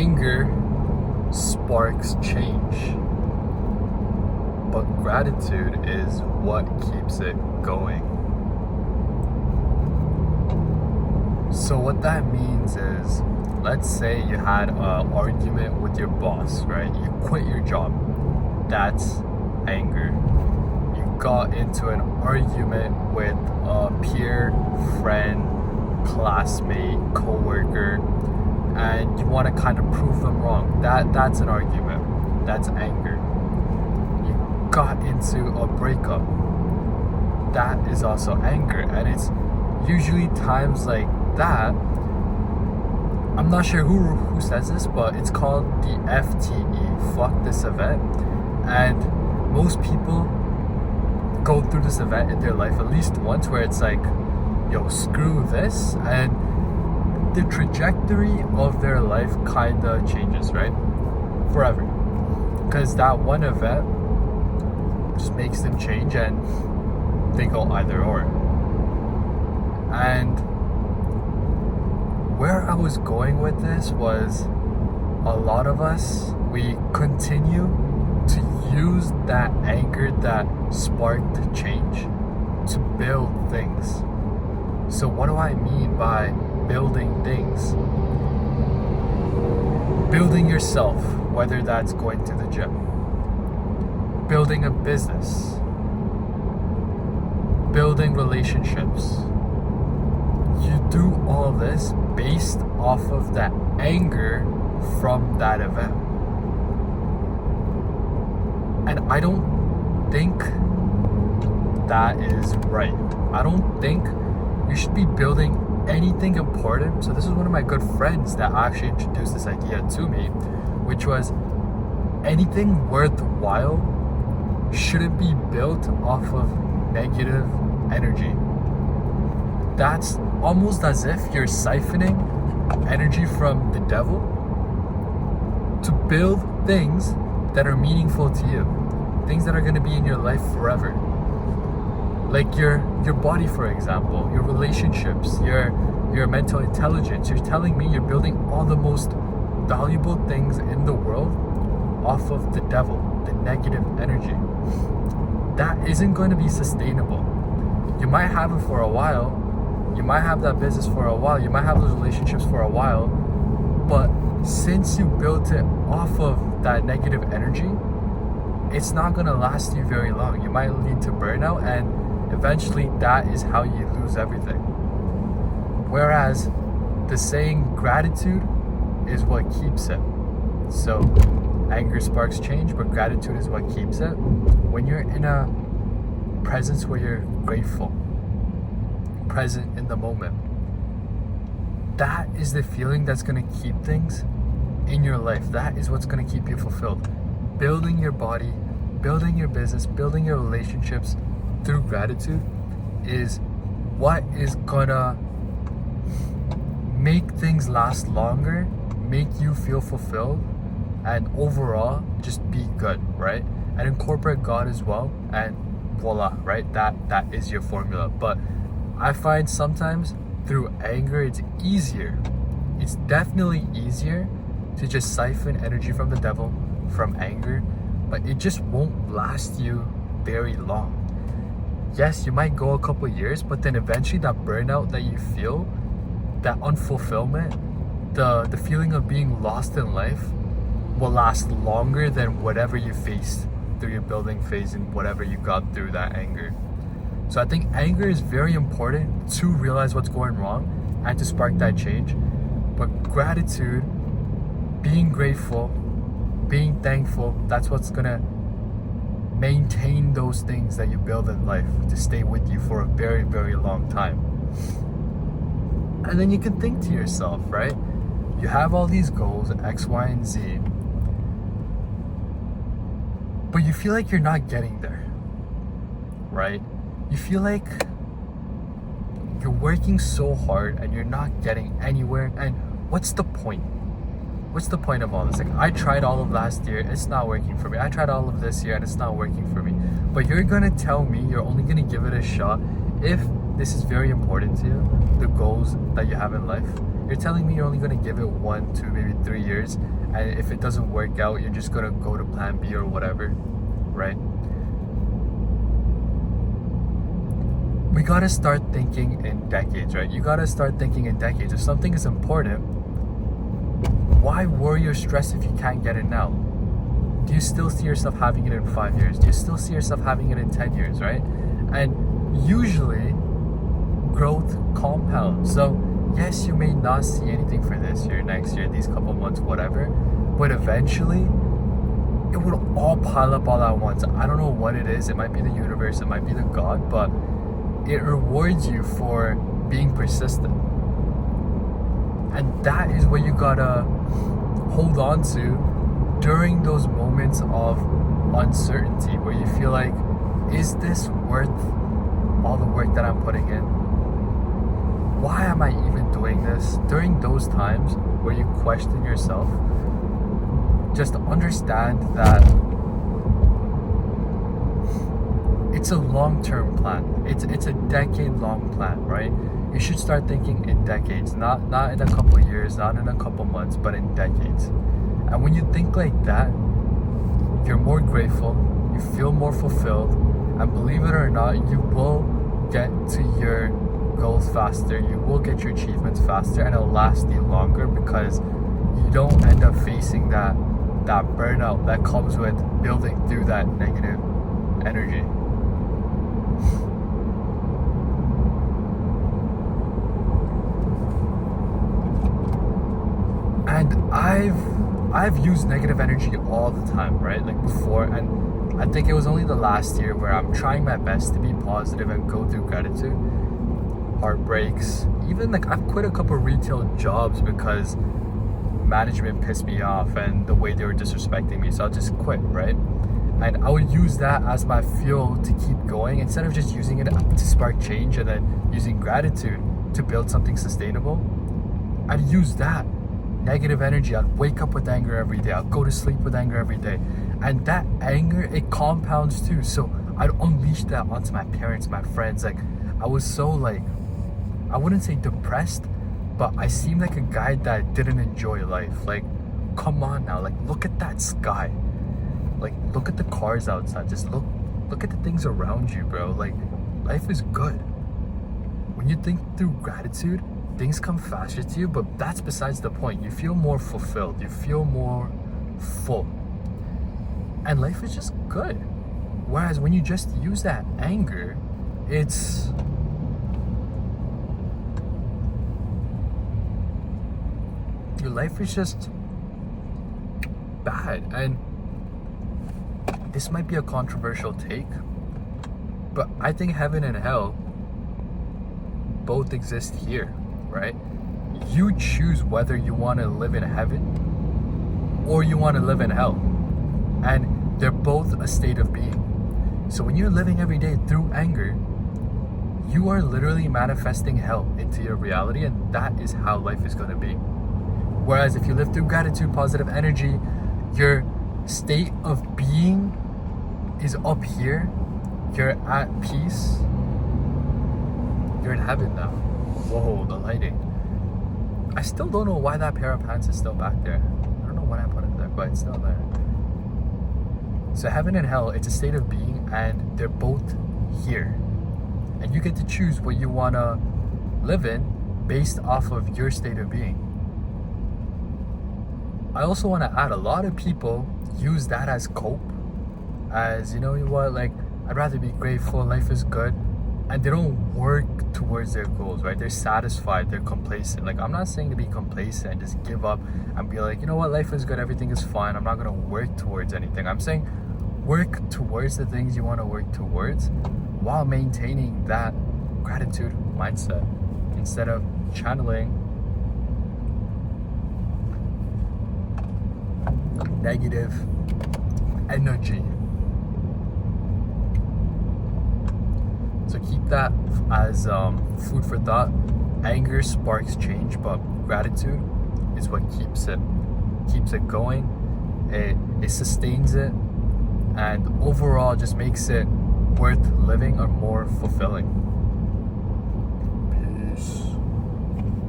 anger sparks change, but gratitude is what keeps it going. So what that means is, let's say you had an argument with your boss, right? You quit your job. That's anger. You got into an argument with a peer, friend, classmate, coworker, and you want to kind of prove them wrong. That's an argument. That's anger. You got into a breakup. That is also anger, and it's usually times like that. I'm not sure who says this, but it's called the FTE, fuck this event. And most people go through this event in their life at least once, where it's like, yo, screw this, and the trajectory of their life kinda changes, right? Forever. Because that one event just makes them change, and they go either or. And where I was going with this was, a lot of us, we continue to use that anger that sparked change to build things. So what do I mean by building things? Building yourself, whether that's going to the gym, building a business, building relationships. You do all this based off of that anger from that event. And I don't think that is right. I don't think you should be building anything important. So this is one of my good friends that actually introduced this idea to me, which was, anything worthwhile shouldn't be built off of negative energy. That's almost as if you're siphoning energy from the devil to build things that are meaningful to you, things that are going to be in your life forever. Like your body, for example, your relationships, your mental intelligence. You're telling me you're building all the most valuable things in the world off of the devil, the negative energy. That isn't going to be sustainable. You might have it for a while, you might have that business for a while, you might have those relationships for a while, but since you built it off of that negative energy, it's not going to last you very long. You might lead to burnout, and eventually that is how you lose everything. Whereas the saying gratitude is what keeps it. So anger sparks change, but gratitude is what keeps it. When you're in a presence where you're grateful, present in the moment, that is the feeling that's going to keep things in your life. That is what's going to keep you fulfilled. Building your body, building your business, building your relationships through gratitude is what is gonna make things last longer, make you feel fulfilled, and overall just be good, right? And incorporate God as well, and voila, right? That is your formula. But I find sometimes through anger, it's easier. It's definitely easier to just siphon energy from the devil, from anger, but it just won't last you very long. Yes, you might go a couple years, but then eventually that burnout that you feel, that unfulfillment, the feeling of being lost in life will last longer than whatever you faced through your building phase and whatever you got through that anger. So I think anger is very important to realize what's going wrong and to spark that change. But gratitude, being grateful, being thankful, that's what's gonna maintain those things that you build in life to stay with you for a very, very long time. And then you can think to yourself, right? You have all these goals, X, Y, and Z, but you feel like you're not getting there, right? You feel like you're working so hard and you're not getting anywhere, and what's the point? What's the point of all this? Like, I tried all of last year, it's not working for me. I tried all of this year and it's not working for me. But you're gonna tell me you're only gonna give it a shot if this is very important to you, the goals that you have in life, You're telling me you're only going to give it 1, 2, maybe 3 years, and if it doesn't work out, you're just going to go to plan B or whatever, right? We got to start thinking in decades, right? You got to start thinking in decades. If something is important, why worry or stress if you can't get it now? Do you still see yourself having it in 5 years? Do you still see yourself having it in 10 years, right? And usually, growth compounds. So, yes, you may not see anything for this year, next year, these couple months, whatever, but eventually, it will all pile up all at once. I don't know what it is. It might be the universe, it might be the God, but it rewards you for being persistent. And that is what you gotta hold on to during those moments of uncertainty where you feel like, is this worth all the work that I'm putting in? Why am I even doing this? During those times where you question yourself, just understand that it's a long-term plan. It's a decade-long plan, right? You should start thinking in decades, not in a couple of years, not in a couple months, but in decades. And when you think like that, you're more grateful, you feel more fulfilled, and believe it or not, you will get to your goals faster, you will get your achievements faster, and it'll last you longer because you don't end up facing that burnout that comes with building through that negative energy. And I've used negative energy all the time, right? Like before, and I think it was only the last year where I'm trying my best to be positive and go through gratitude. Heartbreaks, even like I've quit a couple retail jobs because management pissed me off and the way they were disrespecting me, so I'll just quit, right? And I would use that as my fuel to keep going instead of just using it to spark change and then using gratitude to build something sustainable. I'd use that negative energy. I'd wake up with anger every day, I'd go to sleep with anger every day, and that anger, it compounds too. So I'd unleash that onto my parents, my friends. Like I was so like, I wouldn't say depressed, but I seemed like a guy that didn't enjoy life. Like, come on now, like look at that sky, like look at the cars outside, just look at the things around you, bro. Like life is good. When you think through gratitude, things come faster to you, but that's besides the point. You feel more fulfilled, you feel more full, and life is just good. Whereas when you just use that anger, it's your life is just bad. And this might be a controversial take, but I think heaven and hell both exist here, right? You choose whether you want to live in heaven or you want to live in hell, and they're both a state of being. So when you're living every day through anger, you are literally manifesting hell into your reality, and that is how life is going to be. Whereas if you live through gratitude, positive energy, your state of being is up here, you're at peace, you're in heaven now. Whoa, the lighting. I still don't know why that pair of pants is still back there. I don't know when I put it there, but it's still there. So heaven and hell, it's a state of being, and they're both here. And you get to choose what you want to live in based off of your state of being. I also want to add, a lot of people use that as cope, as, you know what, like, I'd rather be grateful, life is good, and they don't work towards their goals, right? They're satisfied, they're complacent. Like, I'm not saying to be complacent and just give up and be like, you know what, life is good, everything is fine, I'm not going to work towards anything. I'm saying work towards the things you want to work towards while maintaining that gratitude mindset instead of channeling negative energy. So keep that as food for thought. Anger sparks change, but gratitude is what keeps it going. It sustains it, and overall just makes it worth living or more fulfilling.